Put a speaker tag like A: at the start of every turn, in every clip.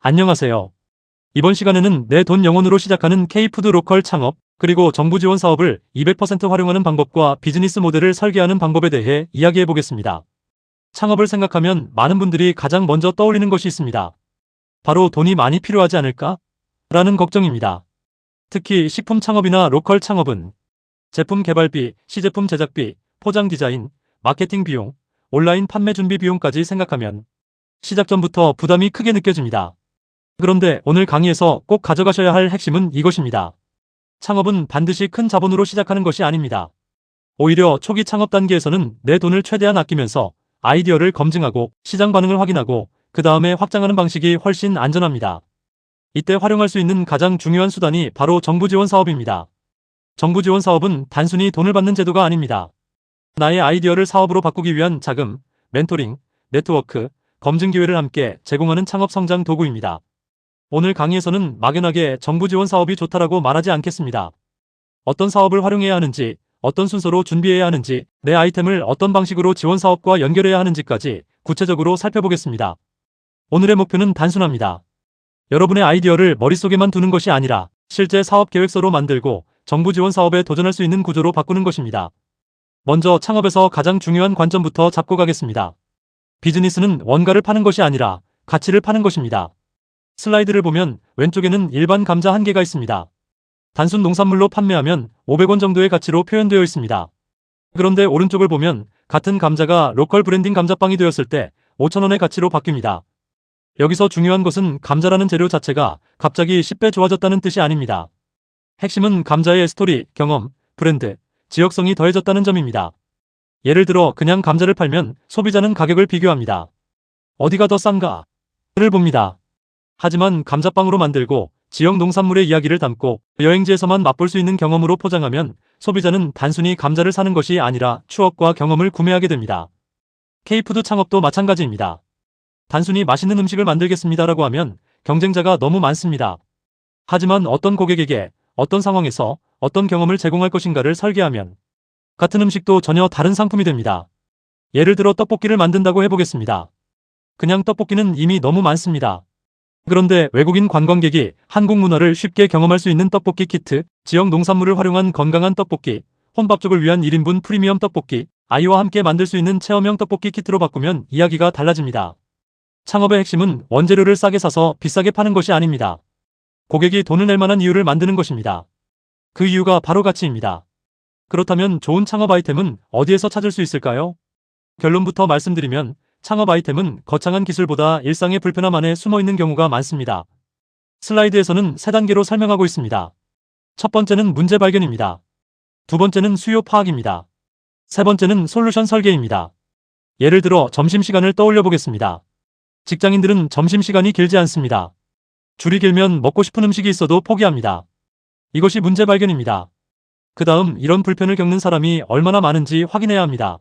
A: 안녕하세요. 이번 시간에는 내 돈 영혼으로 시작하는 K푸드 로컬 창업, 그리고 정부 지원 사업을 200% 활용하는 방법과 비즈니스 모델을 설계하는 방법에 대해 이야기해 보겠습니다. 창업을 생각하면 많은 분들이 가장 먼저 떠올리는 것이 있습니다. 바로 돈이 많이 필요하지 않을까? 라는 걱정입니다. 특히 식품 창업이나 로컬 창업은 제품 개발비, 시제품 제작비, 포장 디자인, 마케팅 비용, 온라인 판매 준비 비용까지 생각하면 시작 전부터 부담이 크게 느껴집니다. 그런데 오늘 강의에서 꼭 가져가셔야 할 핵심은 이것입니다. 창업은 반드시 큰 자본으로 시작하는 것이 아닙니다. 오히려 초기 창업 단계에서는 내 돈을 최대한 아끼면서 아이디어를 검증하고 시장 반응을 확인하고 그 다음에 확장하는 방식이 훨씬 안전합니다. 이때 활용할 수 있는 가장 중요한 수단이 바로 정부 지원 사업입니다. 정부 지원 사업은 단순히 돈을 받는 제도가 아닙니다. 나의 아이디어를 사업으로 바꾸기 위한 자금, 멘토링, 네트워크, 검증 기회를 함께 제공하는 창업 성장 도구입니다. 오늘 강의에서는 막연하게 정부 지원 사업이 좋다라고 말하지 않겠습니다. 어떤 사업을 활용해야 하는지, 어떤 순서로 준비해야 하는지, 내 아이템을 어떤 방식으로 지원 사업과 연결해야 하는지까지 구체적으로 살펴보겠습니다. 오늘의 목표는 단순합니다. 여러분의 아이디어를 머릿속에만 두는 것이 아니라 실제 사업 계획서로 만들고 정부 지원 사업에 도전할 수 있는 구조로 바꾸는 것입니다. 먼저 창업에서 가장 중요한 관점부터 잡고 가겠습니다. 비즈니스는 원가를 파는 것이 아니라 가치를 파는 것입니다. 슬라이드를 보면 왼쪽에는 일반 감자 한 개가 있습니다. 단순 농산물로 판매하면 500원 정도의 가치로 표현되어 있습니다. 그런데 오른쪽을 보면 같은 감자가 로컬 브랜딩 감자빵이 되었을 때 5,000원의 가치로 바뀝니다. 여기서 중요한 것은 감자라는 재료 자체가 갑자기 10배 좋아졌다는 뜻이 아닙니다. 핵심은 감자의 스토리, 경험, 브랜드, 지역성이 더해졌다는 점입니다. 예를 들어 그냥 감자를 팔면 소비자는 가격을 비교합니다. 어디가 더 싼가?를 봅니다. 하지만 감자빵으로 만들고 지역 농산물의 이야기를 담고 여행지에서만 맛볼 수 있는 경험으로 포장하면 소비자는 단순히 감자를 사는 것이 아니라 추억과 경험을 구매하게 됩니다. K푸드 창업도 마찬가지입니다. 단순히 맛있는 음식을 만들겠습니다라고 하면 경쟁자가 너무 많습니다. 하지만 어떤 고객에게, 어떤 상황에서, 어떤 경험을 제공할 것인가를 설계하면 같은 음식도 전혀 다른 상품이 됩니다. 예를 들어 떡볶이를 만든다고 해보겠습니다. 그냥 떡볶이는 이미 너무 많습니다. 그런데 외국인 관광객이 한국 문화를 쉽게 경험할 수 있는 떡볶이 키트, 지역 농산물을 활용한 건강한 떡볶이, 혼밥족을 위한 1인분 프리미엄 떡볶이, 아이와 함께 만들 수 있는 체험형 떡볶이 키트로 바꾸면 이야기가 달라집니다. 창업의 핵심은 원재료를 싸게 사서 비싸게 파는 것이 아닙니다. 고객이 돈을 낼 만한 이유를 만드는 것입니다. 그 이유가 바로 가치입니다. 그렇다면 좋은 창업 아이템은 어디에서 찾을 수 있을까요? 결론부터 말씀드리면 창업 아이템은 거창한 기술보다 일상의 불편함 안에 숨어있는 경우가 많습니다. 슬라이드에서는 3단계로 설명하고 있습니다. 첫 번째는 문제 발견입니다. 두 번째는 수요 파악입니다. 세 번째는 솔루션 설계입니다. 예를 들어 점심시간을 떠올려 보겠습니다. 직장인들은 점심시간이 길지 않습니다. 줄이 길면 먹고 싶은 음식이 있어도 포기합니다. 이것이 문제 발견입니다. 그 다음 이런 불편을 겪는 사람이 얼마나 많은지 확인해야 합니다.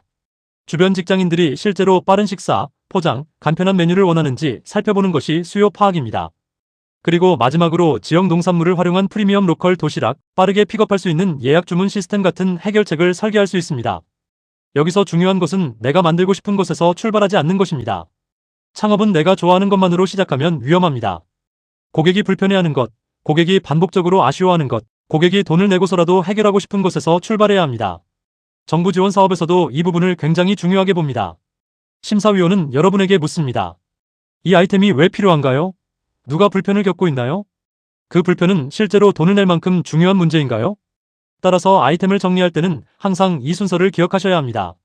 A: 주변 직장인들이 실제로 빠른 식사, 포장, 간편한 메뉴를 원하는지 살펴보는 것이 수요 파악입니다. 그리고 마지막으로 지역 농산물을 활용한 프리미엄 로컬 도시락, 빠르게 픽업할 수 있는 예약 주문 시스템 같은 해결책을 설계할 수 있습니다. 여기서 중요한 것은 내가 만들고 싶은 곳에서 출발하지 않는 것입니다. 창업은 내가 좋아하는 것만으로 시작하면 위험합니다. 고객이 불편해하는 것, 고객이 반복적으로 아쉬워하는 것, 고객이 돈을 내고서라도 해결하고 싶은 곳에서 출발해야 합니다. 정부 지원 사업에서도 이 부분을 굉장히 중요하게 봅니다. 심사위원은 여러분에게 묻습니다. 이 아이템이 왜 필요한가요? 누가 불편을 겪고 있나요? 그 불편은 실제로 돈을 낼 만큼 중요한 문제인가요? 따라서 아이템을 정리할 때는 항상 이 순서를 기억하셔야 합니다.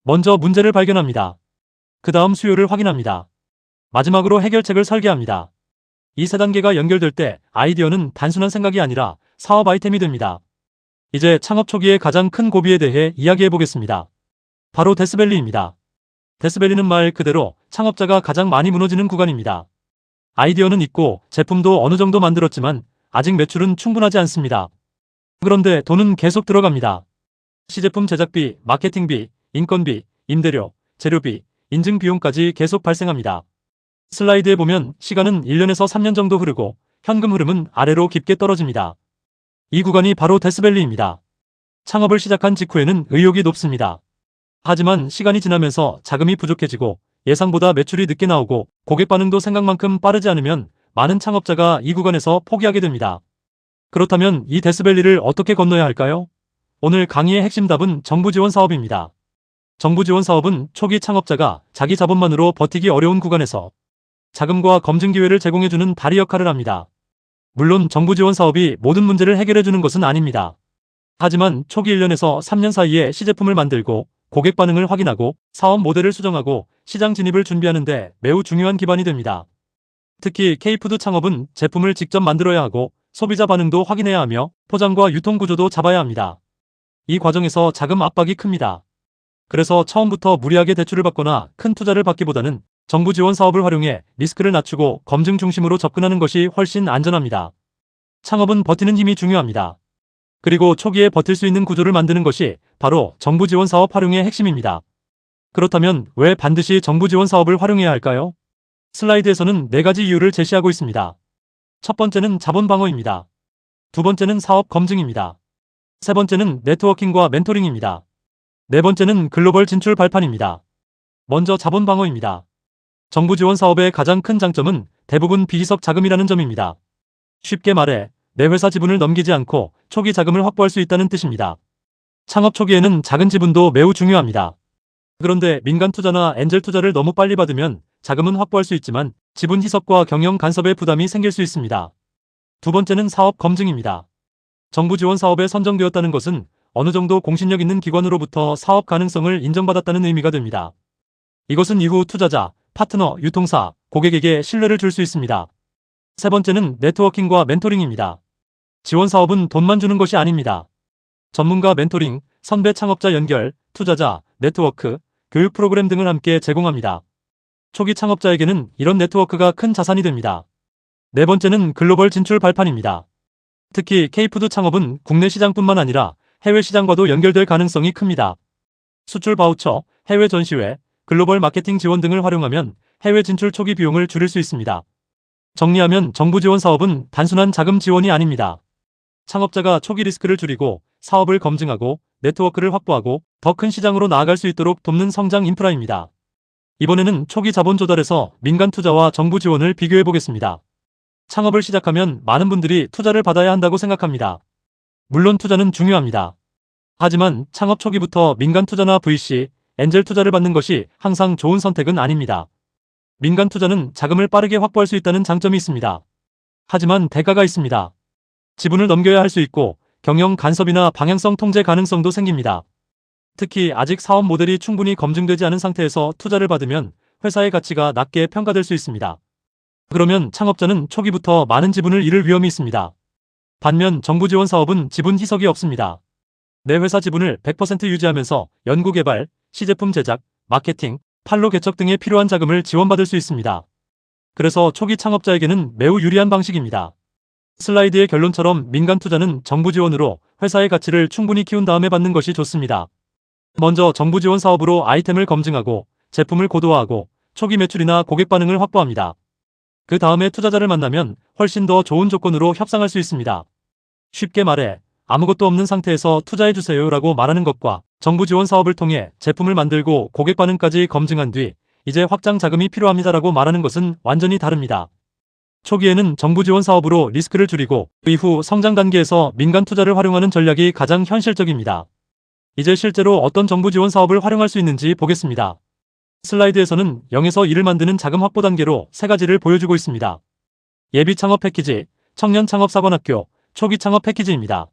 A: 먼저 문제를 발견합니다. 그 다음 수요를 확인합니다. 마지막으로 해결책을 설계합니다. 이 3단계가 연결될 때 아이디어는 단순한 생각이 아니라 사업 아이템이 됩니다. 이제 창업 초기의 가장 큰 고비에 대해 이야기해 보겠습니다. 바로 데스밸리입니다. 데스밸리는 말 그대로 창업자가 가장 많이 무너지는 구간입니다. 아이디어는 있고 제품도 어느 정도 만들었지만 아직 매출은 충분하지 않습니다. 그런데 돈은 계속 들어갑니다. 시제품 제작비, 마케팅비, 인건비, 임대료, 재료비, 인증 비용까지 계속 발생합니다. 슬라이드에 보면 시간은 1년에서 3년 정도 흐르고 현금 흐름은 아래로 깊게 떨어집니다. 이 구간이 바로 데스밸리입니다. 창업을 시작한 직후에는 의욕이 높습니다. 하지만 시간이 지나면서 자금이 부족해지고 예상보다 매출이 늦게 나오고 고객 반응도 생각만큼 빠르지 않으면 많은 창업자가 이 구간에서 포기하게 됩니다. 그렇다면 이 데스밸리를 어떻게 건너야 할까요? 오늘 강의의 핵심 답은 정부 지원 사업입니다. 정부 지원 사업은 초기 창업자가 자기 자본만으로 버티기 어려운 구간에서 자금과 검증 기회를 제공해주는 다리 역할을 합니다. 물론 정부 지원 사업이 모든 문제를 해결해주는 것은 아닙니다. 하지만 초기 1년에서 3년 사이에 시제품을 만들고 고객 반응을 확인하고 사업 모델을 수정하고 시장 진입을 준비하는 데 매우 중요한 기반이 됩니다. 특히 K푸드 창업은 제품을 직접 만들어야 하고 소비자 반응도 확인해야 하며 포장과 유통 구조도 잡아야 합니다. 이 과정에서 자금 압박이 큽니다. 그래서 처음부터 무리하게 대출을 받거나 큰 투자를 받기보다는 정부 지원 사업을 활용해 리스크를 낮추고 검증 중심으로 접근하는 것이 훨씬 안전합니다. 창업은 버티는 힘이 중요합니다. 그리고 초기에 버틸 수 있는 구조를 만드는 것이 바로 정부 지원 사업 활용의 핵심입니다. 그렇다면 왜 반드시 정부 지원 사업을 활용해야 할까요? 슬라이드에서는 4가지 이유를 제시하고 있습니다. 첫 번째는 자본 방어입니다. 두 번째는 사업 검증입니다. 세 번째는 네트워킹과 멘토링입니다. 네 번째는 글로벌 진출 발판입니다. 먼저 자본 방어입니다. 정부 지원 사업의 가장 큰 장점은 대부분 비지석 자금이라는 점입니다. 쉽게 말해 내 회사 지분을 넘기지 않고 초기 자금을 확보할 수 있다는 뜻입니다. 창업 초기에는 작은 지분도 매우 중요합니다. 그런데 민간 투자나 엔젤 투자를 너무 빨리 받으면 자금은 확보할 수 있지만 지분 희석과 경영 간섭의 부담이 생길 수 있습니다. 두 번째는 사업 검증입니다. 정부 지원 사업에 선정되었다는 것은 어느 정도 공신력 있는 기관으로부터 사업 가능성을 인정받았다는 의미가 됩니다. 이것은 이후 투자자, 파트너, 유통사, 고객에게 신뢰를 줄 수 있습니다. 세 번째는 네트워킹과 멘토링입니다. 지원 사업은 돈만 주는 것이 아닙니다. 전문가 멘토링, 선배 창업자 연결, 투자자, 네트워크, 교육 프로그램 등을 함께 제공합니다. 초기 창업자에게는 이런 네트워크가 큰 자산이 됩니다. 네 번째는 글로벌 진출 발판입니다. 특히 K푸드 창업은 국내 시장뿐만 아니라 해외 시장과도 연결될 가능성이 큽니다. 수출 바우처, 해외 전시회, 글로벌 마케팅 지원 등을 활용하면 해외 진출 초기 비용을 줄일 수 있습니다. 정리하면 정부 지원 사업은 단순한 자금 지원이 아닙니다. 창업자가 초기 리스크를 줄이고 사업을 검증하고 네트워크를 확보하고 더 큰 시장으로 나아갈 수 있도록 돕는 성장 인프라입니다. 이번에는 초기 자본 조달에서 민간 투자와 정부 지원을 비교해 보겠습니다. 창업을 시작하면 많은 분들이 투자를 받아야 한다고 생각합니다. 물론 투자는 중요합니다. 하지만 창업 초기부터 민간 투자나 VC, 엔젤 투자를 받는 것이 항상 좋은 선택은 아닙니다. 민간 투자는 자금을 빠르게 확보할 수 있다는 장점이 있습니다. 하지만 대가가 있습니다. 지분을 넘겨야 할 수 있고 경영 간섭이나 방향성 통제 가능성도 생깁니다. 특히 아직 사업 모델이 충분히 검증되지 않은 상태에서 투자를 받으면 회사의 가치가 낮게 평가될 수 있습니다. 그러면 창업자는 초기부터 많은 지분을 잃을 위험이 있습니다. 반면 정부 지원 사업은 지분 희석이 없습니다. 내 회사 지분을 100% 유지하면서 연구개발, 시제품 제작, 마케팅, 판로 개척 등에 필요한 자금을 지원받을 수 있습니다. 그래서 초기 창업자에게는 매우 유리한 방식입니다. 슬라이드의 결론처럼 민간 투자는 정부 지원으로 회사의 가치를 충분히 키운 다음에 받는 것이 좋습니다. 먼저 정부 지원 사업으로 아이템을 검증하고 제품을 고도화하고 초기 매출이나 고객 반응을 확보합니다. 그 다음에 투자자를 만나면 훨씬 더 좋은 조건으로 협상할 수 있습니다. 쉽게 말해 아무것도 없는 상태에서 투자해주세요 라고 말하는 것과 정부 지원 사업을 통해 제품을 만들고 고객 반응까지 검증한 뒤 이제 확장 자금이 필요합니다 라고 말하는 것은 완전히 다릅니다. 초기에는 정부 지원 사업으로 리스크를 줄이고 이후 성장 단계에서 민간 투자를 활용하는 전략이 가장 현실적입니다. 이제 실제로 어떤 정부 지원 사업을 활용할 수 있는지 보겠습니다. 슬라이드에서는 0에서 1을 만드는 자금 확보 단계로 3가지를 보여주고 있습니다. 예비 창업 패키지, 청년 창업 사관학교, 초기 창업 패키지입니다.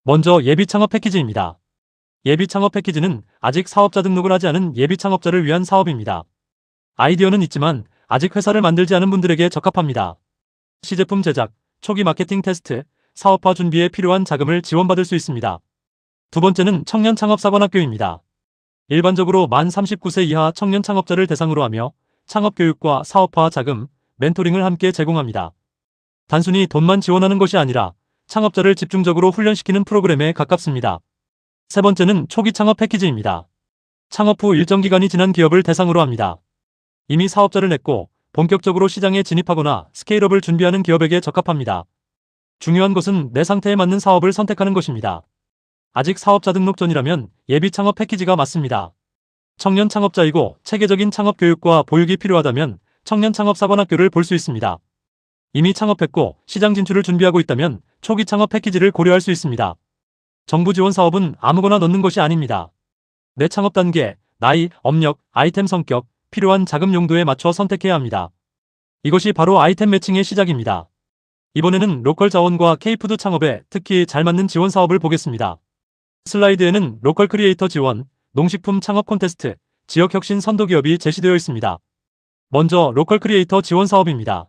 A: 먼저 예비 창업 패키지입니다. 예비 창업 패키지는 아직 사업자 등록을 하지 않은 예비 창업자를 위한 사업입니다. 아이디어는 있지만 아직 회사를 만들지 않은 분들에게 적합합니다. 시제품 제작, 초기 마케팅 테스트, 사업화 준비에 필요한 자금을 지원받을 수 있습니다. 두 번째는 청년 창업 사관학교입니다. 일반적으로 만 39세 이하 청년 창업자를 대상으로 하며 창업 교육과 사업화 자금, 멘토링을 함께 제공합니다. 단순히 돈만 지원하는 것이 아니라 창업자를 집중적으로 훈련시키는 프로그램에 가깝습니다. 세 번째는 초기 창업 패키지입니다. 창업 후 일정 기간이 지난 기업을 대상으로 합니다. 이미 사업자를 냈고 본격적으로 시장에 진입하거나 스케일업을 준비하는 기업에게 적합합니다. 중요한 것은 내 상태에 맞는 사업을 선택하는 것입니다. 아직 사업자 등록 전이라면 예비 창업 패키지가 맞습니다. 청년 창업자이고 체계적인 창업 교육과 보육이 필요하다면 청년 창업 사관학교를 볼 수 있습니다. 이미 창업했고 시장 진출을 준비하고 있다면 초기 창업 패키지를 고려할 수 있습니다. 정부 지원 사업은 아무거나 넣는 것이 아닙니다. 내 창업 단계, 나이, 업력, 아이템 성격, 필요한 자금 용도에 맞춰 선택해야 합니다. 이것이 바로 아이템 매칭의 시작입니다. 이번에는 로컬 자원과 K푸드 창업에 특히 잘 맞는 지원 사업을 보겠습니다. 슬라이드에는 로컬 크리에이터 지원, 농식품 창업 콘테스트, 지역 혁신 선도 기업이 제시되어 있습니다. 먼저 로컬 크리에이터 지원 사업입니다.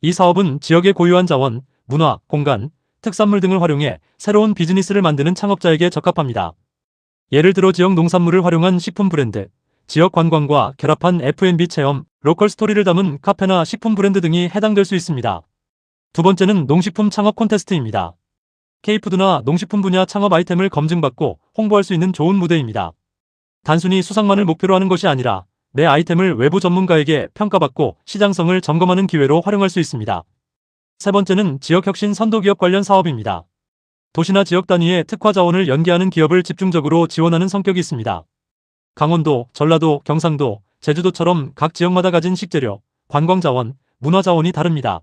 A: 이 사업은 지역의 고유한 자원, 문화, 공간, 특산물 등을 활용해 새로운 비즈니스를 만드는 창업자에게 적합합니다. 예를 들어 지역 농산물을 활용한 식품 브랜드, 지역 관광과 결합한 F&B 체험, 로컬 스토리를 담은 카페나 식품 브랜드 등이 해당될 수 있습니다. 두 번째는 농식품 창업 콘테스트입니다. K푸드나 농식품 분야 창업 아이템을 검증받고 홍보할 수 있는 좋은 무대입니다. 단순히 수상만을 목표로 하는 것이 아니라 내 아이템을 외부 전문가에게 평가받고 시장성을 점검하는 기회로 활용할 수 있습니다. 세 번째는 지역혁신 선도기업 관련 사업입니다. 도시나 지역 단위의 특화 자원을 연계하는 기업을 집중적으로 지원하는 성격이 있습니다. 강원도, 전라도, 경상도, 제주도처럼 각 지역마다 가진 식재료, 관광자원, 문화자원이 다릅니다.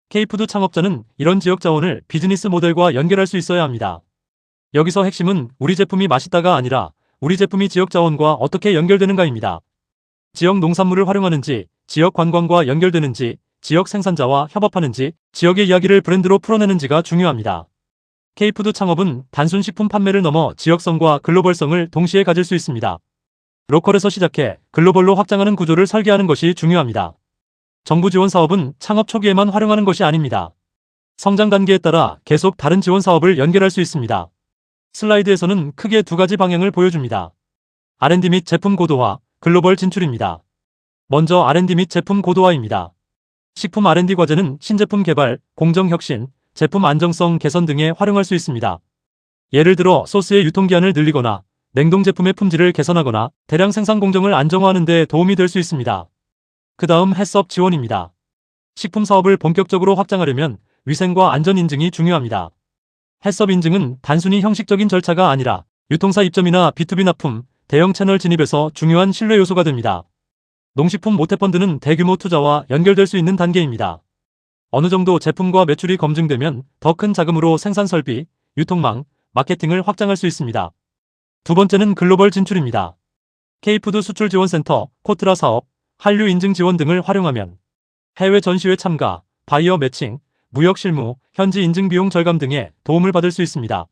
A: K푸드 창업자는 이런 지역 자원을 비즈니스 모델과 연결할 수 있어야 합니다. 여기서 핵심은 우리 제품이 맛있다가 아니라 우리 제품이 지역 자원과 어떻게 연결되는가입니다. 지역 농산물을 활용하는지, 지역 관광과 연결되는지, 지역 생산자와 협업하는지, 지역의 이야기를 브랜드로 풀어내는지가 중요합니다. K푸드 창업은 단순 식품 판매를 넘어 지역성과 글로벌성을 동시에 가질 수 있습니다. 로컬에서 시작해 글로벌로 확장하는 구조를 설계하는 것이 중요합니다. 정부 지원 사업은 창업 초기에만 활용하는 것이 아닙니다. 성장 단계에 따라 계속 다른 지원 사업을 연결할 수 있습니다. 슬라이드에서는 크게 두 가지 방향을 보여줍니다. R&D 및 제품 고도화, 글로벌 진출입니다. 먼저 R&D 및 제품 고도화입니다. 식품 R&D 과제는 신제품 개발, 공정 혁신, 제품 안정성 개선 등에 활용할 수 있습니다. 예를 들어 소스의 유통기한을 늘리거나 냉동 제품의 품질을 개선하거나 대량 생산 공정을 안정화하는 데 도움이 될 수 있습니다. 그 다음 해썹 지원입니다. 식품 사업을 본격적으로 확장하려면 위생과 안전 인증이 중요합니다. 해썹 인증은 단순히 형식적인 절차가 아니라 유통사 입점이나 B2B 납품, 대형 채널 진입에서 중요한 신뢰 요소가 됩니다. 농식품 모태펀드는 대규모 투자와 연결될 수 있는 단계입니다. 어느 정도 제품과 매출이 검증되면 더 큰 자금으로 생산 설비, 유통망, 마케팅을 확장할 수 있습니다. 두 번째는 글로벌 진출입니다. K푸드 수출 지원센터, 코트라 사업, 한류 인증 지원 등을 활용하면 해외 전시회 참가, 바이어 매칭, 무역 실무, 현지 인증 비용 절감 등의 도움을 받을 수 있습니다.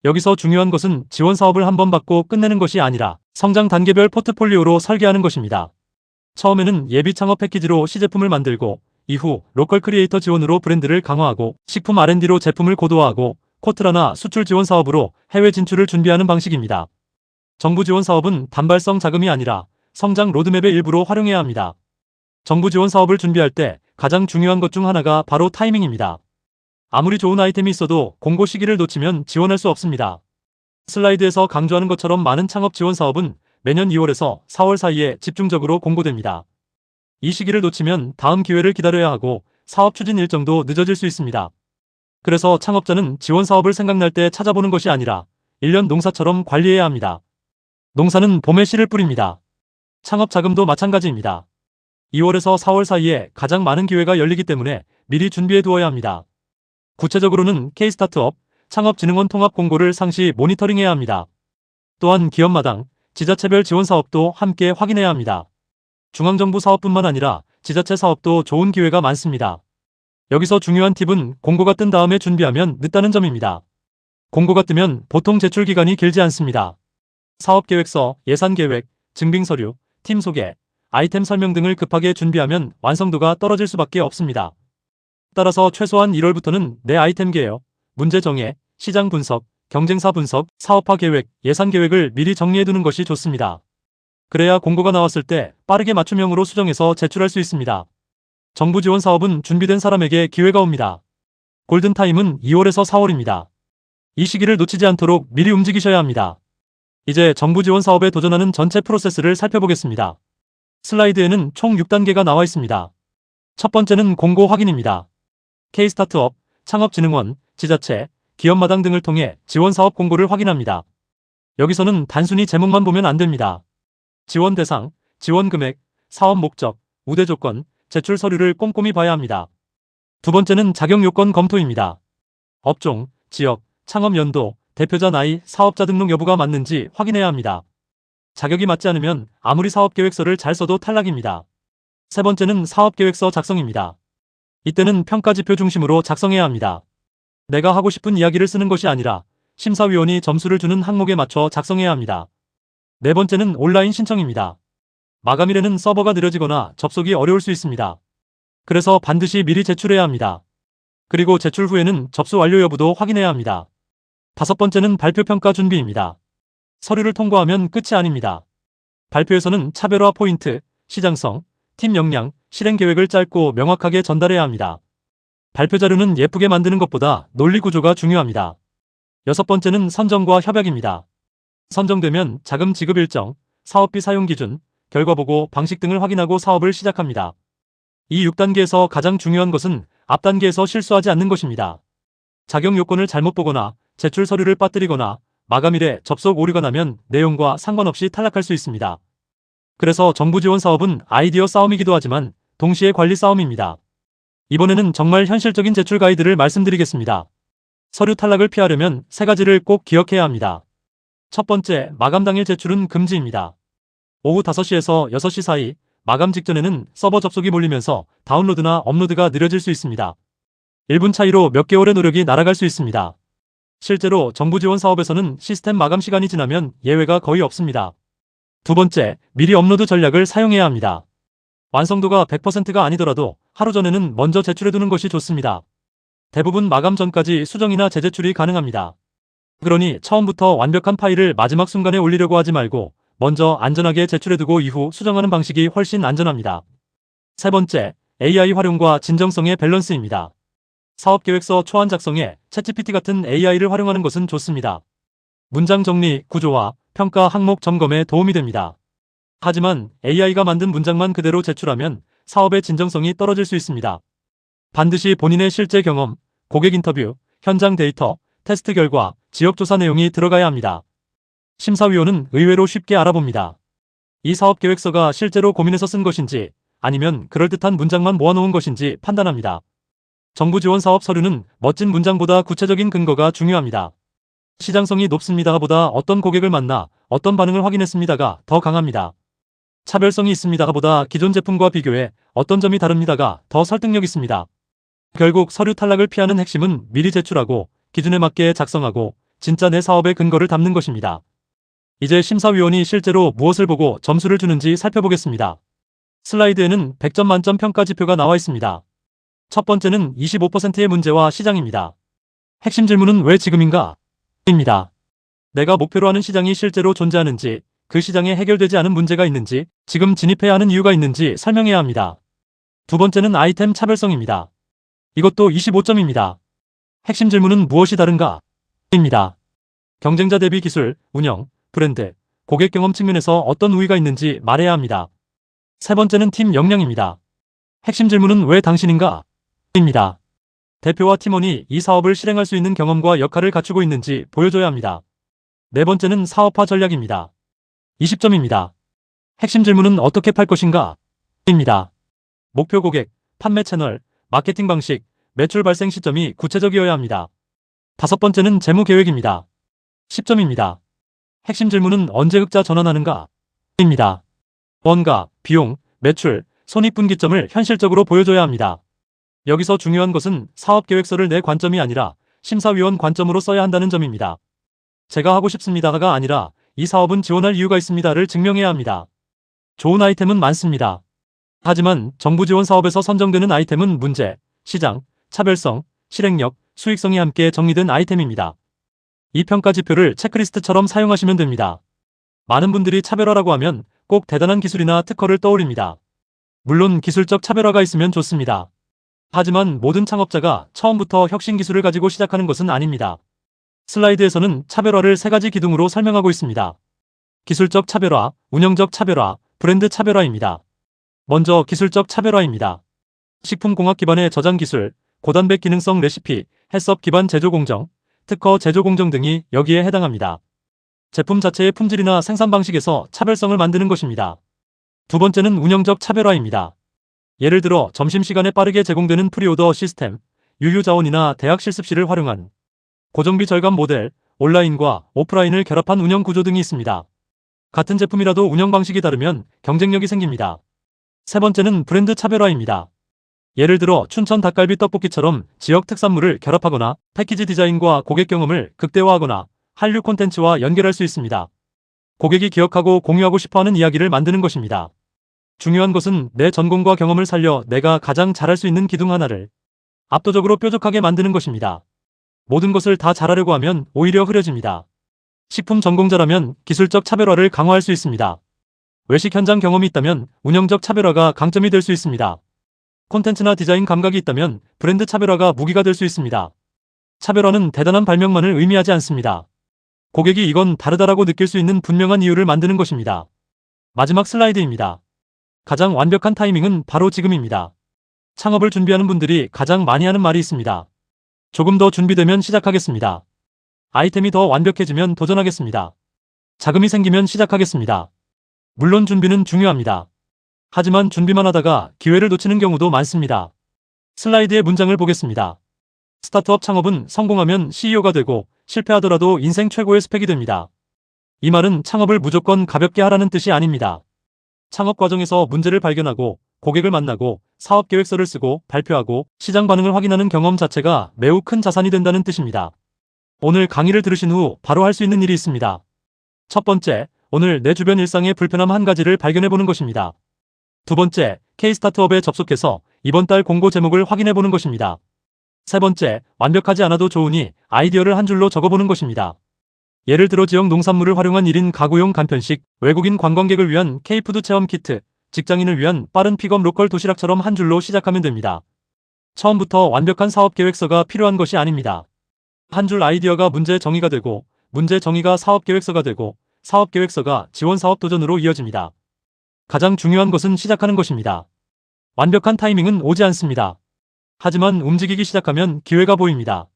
A: 여기서 중요한 것은 지원 사업을 한 번 받고 끝내는 것이 아니라 성장 단계별 포트폴리오로 설계하는 것입니다. 처음에는 예비 창업 패키지로 시제품을 만들고 이후 로컬 크리에이터 지원으로 브랜드를 강화하고 식품 R&D로 제품을 고도화하고 코트라나 수출 지원 사업으로 해외 진출을 준비하는 방식입니다. 정부 지원 사업은 단발성 자금이 아니라 성장 로드맵의 일부로 활용해야 합니다. 정부 지원 사업을 준비할 때 가장 중요한 것 중 하나가 바로 타이밍입니다. 아무리 좋은 아이템이 있어도 공고 시기를 놓치면 지원할 수 없습니다. 슬라이드에서 강조하는 것처럼 많은 창업 지원 사업은 매년 2월에서 4월 사이에 집중적으로 공고됩니다. 이 시기를 놓치면 다음 기회를 기다려야 하고 사업 추진 일정도 늦어질 수 있습니다. 그래서 창업자는 지원 사업을 생각날 때 찾아보는 것이 아니라 1년 농사처럼 관리해야 합니다. 농사는 봄에 씨를 뿌립니다. 창업 자금도 마찬가지입니다. 2월에서 4월 사이에 가장 많은 기회가 열리기 때문에 미리 준비해 두어야 합니다. 구체적으로는 K스타트업, 창업진흥원 통합 공고를 상시 모니터링해야 합니다. 또한 기업마당, 지자체별 지원 사업도 함께 확인해야 합니다. 중앙정부 사업뿐만 아니라 지자체 사업도 좋은 기회가 많습니다. 여기서 중요한 팁은 공고가 뜬 다음에 준비하면 늦다는 점입니다. 공고가 뜨면 보통 제출 기간이 길지 않습니다. 사업계획서, 예산계획, 증빙서류, 팀 소개, 아이템 설명 등을 급하게 준비하면 완성도가 떨어질 수밖에 없습니다. 따라서 최소한 1월부터는 내 아이템 개요, 문제 정해, 시장 분석, 경쟁사 분석, 사업화 계획, 예산 계획을 미리 정리해두는 것이 좋습니다. 그래야 공고가 나왔을 때 빠르게 맞춤형으로 수정해서 제출할 수 있습니다. 정부 지원 사업은 준비된 사람에게 기회가 옵니다. 골든타임은 2월에서 4월입니다. 이 시기를 놓치지 않도록 미리 움직이셔야 합니다. 이제 정부 지원 사업에 도전하는 전체 프로세스를 살펴보겠습니다. 슬라이드에는 총 6단계가 나와 있습니다. 첫 번째는 공고 확인입니다. K스타트업, 창업진흥원, 지자체, 기업마당 등을 통해 지원사업 공고를 확인합니다. 여기서는 단순히 제목만 보면 안 됩니다. 지원 대상, 지원 금액, 사업 목적, 우대 조건, 제출 서류를 꼼꼼히 봐야 합니다. 두 번째는 자격 요건 검토입니다. 업종, 지역, 창업 연도, 대표자 나이, 사업자 등록 여부가 맞는지 확인해야 합니다. 자격이 맞지 않으면 아무리 사업계획서를 잘 써도 탈락입니다. 세 번째는 사업계획서 작성입니다. 이때는 평가지표 중심으로 작성해야 합니다. 내가 하고 싶은 이야기를 쓰는 것이 아니라 심사위원이 점수를 주는 항목에 맞춰 작성해야 합니다. 네 번째는 온라인 신청입니다. 마감일에는 서버가 느려지거나 접속이 어려울 수 있습니다. 그래서 반드시 미리 제출해야 합니다. 그리고 제출 후에는 접수 완료 여부도 확인해야 합니다. 다섯 번째는 발표평가 준비입니다. 서류를 통과하면 끝이 아닙니다. 발표에서는 차별화 포인트, 시장성, 팀 역량, 실행 계획을 짧고 명확하게 전달해야 합니다. 발표 자료는 예쁘게 만드는 것보다 논리 구조가 중요합니다. 여섯 번째는 선정과 협약입니다. 선정되면 자금 지급 일정, 사업비 사용 기준, 결과 보고 방식 등을 확인하고 사업을 시작합니다. 이 6단계에서 가장 중요한 것은 앞 단계에서 실수하지 않는 것입니다. 자격 요건을 잘못 보거나 제출 서류를 빠뜨리거나 마감일에 접속 오류가 나면 내용과 상관없이 탈락할 수 있습니다. 그래서 정부 지원 사업은 아이디어 싸움이기도 하지만 동시에 관리 싸움입니다. 이번에는 정말 현실적인 제출 가이드를 말씀드리겠습니다. 서류 탈락을 피하려면 세 가지를 꼭 기억해야 합니다. 첫 번째, 마감 당일 제출은 금지입니다. 오후 5시에서 6시 사이, 마감 직전에는 서버 접속이 몰리면서 다운로드나 업로드가 느려질 수 있습니다. 1분 차이로 몇 개월의 노력이 날아갈 수 있습니다. 실제로 정부 지원 사업에서는 시스템 마감 시간이 지나면 예외가 거의 없습니다. 두 번째, 미리 업로드 전략을 사용해야 합니다. 완성도가 100%가 아니더라도 하루 전에는 먼저 제출해두는 것이 좋습니다. 대부분 마감 전까지 수정이나 재제출이 가능합니다. 그러니 처음부터 완벽한 파일을 마지막 순간에 올리려고 하지 말고 먼저 안전하게 제출해두고 이후 수정하는 방식이 훨씬 안전합니다. 세 번째, AI 활용과 진정성의 밸런스입니다. 사업계획서 초안 작성에 챗GPT 같은 AI를 활용하는 것은 좋습니다. 문장 정리, 구조화, 평가 항목 점검에 도움이 됩니다. 하지만 AI가 만든 문장만 그대로 제출하면 사업의 진정성이 떨어질 수 있습니다. 반드시 본인의 실제 경험, 고객 인터뷰, 현장 데이터, 테스트 결과, 지역조사 내용이 들어가야 합니다. 심사위원은 의외로 쉽게 알아봅니다. 이 사업계획서가 실제로 고민해서 쓴 것인지 아니면 그럴듯한 문장만 모아놓은 것인지 판단합니다. 정부 지원 사업 서류는 멋진 문장보다 구체적인 근거가 중요합니다. 시장성이 높습니다보다 어떤 고객을 만나 어떤 반응을 확인했습니다가 더 강합니다. 차별성이 있습니다보다 기존 제품과 비교해 어떤 점이 다릅니다가 더 설득력 있습니다. 결국 서류 탈락을 피하는 핵심은 미리 제출하고 기준에 맞게 작성하고 진짜 내 사업의 근거를 담는 것입니다. 이제 심사위원이 실제로 무엇을 보고 점수를 주는지 살펴보겠습니다. 슬라이드에는 100점 만점 평가 지표가 나와 있습니다. 첫 번째는 25%의 문제와 시장입니다. 핵심 질문은 왜 지금인가? 입니다. 내가 목표로 하는 시장이 실제로 존재하는지, 그 시장에 해결되지 않은 문제가 있는지, 지금 진입해야 하는 이유가 있는지 설명해야 합니다. 두 번째는 아이템 차별성입니다. 이것도 25점입니다. 핵심 질문은 무엇이 다른가? 입니다. 경쟁자 대비 기술, 운영, 브랜드, 고객 경험 측면에서 어떤 우위가 있는지 말해야 합니다. 세 번째는 팀 역량입니다. 핵심 질문은 왜 당신인가? 입니다. 대표와 팀원이 이 사업을 실행할 수 있는 경험과 역할을 갖추고 있는지 보여줘야 합니다. 네 번째는 사업화 전략입니다. 20점입니다. 핵심 질문은 어떻게 팔 것인가? 입니다. 목표 고객, 판매 채널, 마케팅 방식, 매출 발생 시점이 구체적이어야 합니다. 다섯 번째는 재무 계획입니다. 10점입니다. 핵심 질문은 언제 흑자 전환하는가? 입니다. 원가, 비용, 매출, 손익분기점을 현실적으로 보여줘야 합니다. 여기서 중요한 것은 사업계획서를 내 관점이 아니라 심사위원 관점으로 써야 한다는 점입니다. 제가 하고 싶습니다가 아니라 이 사업은 지원할 이유가 있습니다를 증명해야 합니다. 좋은 아이템은 많습니다. 하지만 정부 지원 사업에서 선정되는 아이템은 문제, 시장, 차별성, 실행력, 수익성이 함께 정리된 아이템입니다. 이 평가 지표를 체크리스트처럼 사용하시면 됩니다. 많은 분들이 차별화라고 하면 꼭 대단한 기술이나 특허를 떠올립니다. 물론 기술적 차별화가 있으면 좋습니다. 하지만 모든 창업자가 처음부터 혁신 기술을 가지고 시작하는 것은 아닙니다. 슬라이드에서는 차별화를 세 가지 기둥으로 설명하고 있습니다. 기술적 차별화, 운영적 차별화, 브랜드 차별화입니다. 먼저 기술적 차별화입니다. 식품공학 기반의 저장 기술, 고단백 기능성 레시피, 해썹 기반 제조 공정, 특허 제조 공정 등이 여기에 해당합니다. 제품 자체의 품질이나 생산 방식에서 차별성을 만드는 것입니다. 두 번째는 운영적 차별화입니다. 예를 들어 점심시간에 빠르게 제공되는 프리오더 시스템, 유휴자원이나 대학 실습실을 활용한 고정비 절감 모델, 온라인과 오프라인을 결합한 운영 구조 등이 있습니다. 같은 제품이라도 운영 방식이 다르면 경쟁력이 생깁니다. 세 번째는 브랜드 차별화입니다. 예를 들어 춘천 닭갈비 떡볶이처럼 지역 특산물을 결합하거나 패키지 디자인과 고객 경험을 극대화하거나 한류 콘텐츠와 연결할 수 있습니다. 고객이 기억하고 공유하고 싶어하는 이야기를 만드는 것입니다. 중요한 것은 내 전공과 경험을 살려 내가 가장 잘할 수 있는 기둥 하나를 압도적으로 뾰족하게 만드는 것입니다. 모든 것을 다 잘하려고 하면 오히려 흐려집니다. 식품 전공자라면 기술적 차별화를 강화할 수 있습니다. 외식 현장 경험이 있다면 운영적 차별화가 강점이 될 수 있습니다. 콘텐츠나 디자인 감각이 있다면 브랜드 차별화가 무기가 될 수 있습니다. 차별화는 대단한 발명만을 의미하지 않습니다. 고객이 이건 다르다라고 느낄 수 있는 분명한 이유를 만드는 것입니다. 마지막 슬라이드입니다. 가장 완벽한 타이밍은 바로 지금입니다. 창업을 준비하는 분들이 가장 많이 하는 말이 있습니다. 조금 더 준비되면 시작하겠습니다. 아이템이 더 완벽해지면 도전하겠습니다. 자금이 생기면 시작하겠습니다. 물론 준비는 중요합니다. 하지만 준비만 하다가 기회를 놓치는 경우도 많습니다. 슬라이드의 문장을 보겠습니다. 스타트업 창업은 성공하면 CEO가 되고 실패하더라도 인생 최고의 스펙이 됩니다. 이 말은 창업을 무조건 가볍게 하라는 뜻이 아닙니다. 창업 과정에서 문제를 발견하고 고객을 만나고 사업 계획서를 쓰고 발표하고 시장 반응을 확인하는 경험 자체가 매우 큰 자산이 된다는 뜻입니다. 오늘 강의를 들으신 후 바로 할 수 있는 일이 있습니다. 첫 번째, 오늘 내 주변 일상의 불편함 한 가지를 발견해보는 것입니다. 두 번째, K스타트업에 접속해서 이번 달 공고 제목을 확인해보는 것입니다. 세 번째, 완벽하지 않아도 좋으니 아이디어를 한 줄로 적어보는 것입니다. 예를 들어 지역 농산물을 활용한 1인 가구용 간편식, 외국인 관광객을 위한 K푸드 체험 키트, 직장인을 위한 빠른 픽업 로컬 도시락처럼 한 줄로 시작하면 됩니다. 처음부터 완벽한 사업 계획서가 필요한 것이 아닙니다. 한 줄 아이디어가 문제 정의가 되고, 문제 정의가 사업 계획서가 되고, 사업 계획서가 지원 사업 도전으로 이어집니다. 가장 중요한 것은 시작하는 것입니다. 완벽한 타이밍은 오지 않습니다. 하지만 움직이기 시작하면 기회가 보입니다.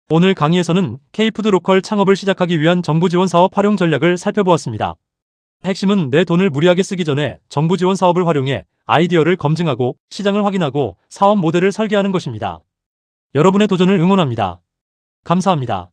A: 오늘 강의에서는 K푸드 로컬 창업을 시작하기 위한 정부 지원 사업 활용 전략을 살펴보았습니다. 핵심은 내 돈을 무리하게 쓰기 전에 정부 지원 사업을 활용해 아이디어를 검증하고 시장을 확인하고 사업 모델을 설계하는 것입니다. 여러분의 도전을 응원합니다. 감사합니다.